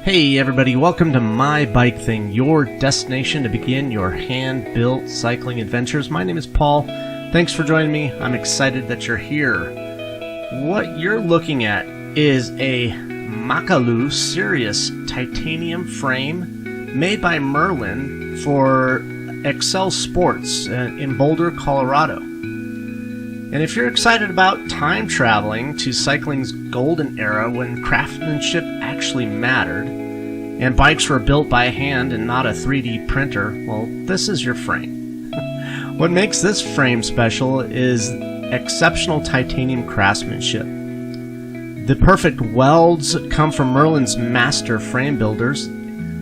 Hey everybody, welcome to My Bike Thing, your destination to begin your hand-built cycling adventures. My name is Paul. Thanks for joining me. I'm excited that you're here. What you're looking at is a Macalu Cirrus titanium frame made by Merlin for Excel Sports in Boulder, Colorado. And if you're excited about time traveling to cycling's golden era when craftsmanship actually mattered, and bikes were built by hand and not a 3D printer, well, this is your frame. What makes this frame special is exceptional titanium craftsmanship. The perfect welds come from Merlin's master frame builders.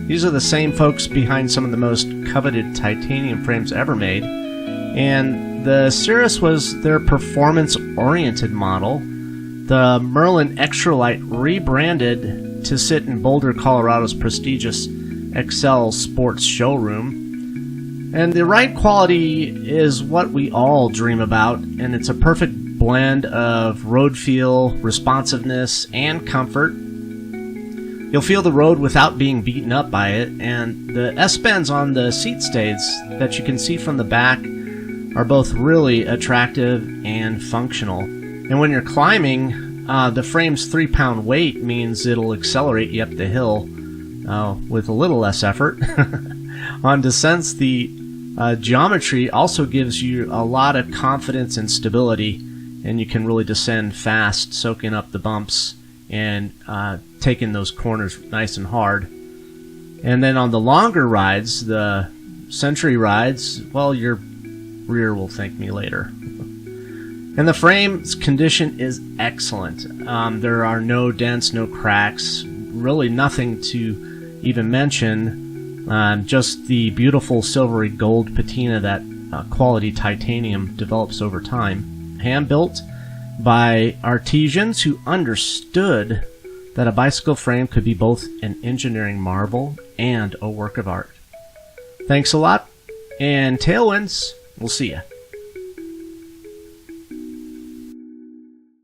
These are the same folks behind some of the most coveted titanium frames ever made. And the Cirrus was their performance-oriented model. The Merlin Extralight rebranded to sit in Boulder, Colorado's prestigious Excel Sports showroom. And the right quality is what we all dream about, and it's a perfect blend of road feel, responsiveness, and comfort. You'll feel the road without being beaten up by it, and the S-bends on the seat stays that you can see from the back are both really attractive and functional. And when you're climbing, the frame's 3-pound weight means it'll accelerate you up the hill with a little less effort. On descents, the geometry also gives you a lot of confidence and stability, and you can really descend fast, soaking up the bumps and taking those corners nice and hard. And then on the longer rides, the century rides, well, your rear will thank me later. And the frame's condition is excellent. There are no dents, no cracks, really nothing to even mention. Just the beautiful silvery gold patina that quality titanium develops over time. Hand-built by artisans who understood that a bicycle frame could be both an engineering marvel and a work of art. Thanks a lot, and tailwinds. We'll see ya.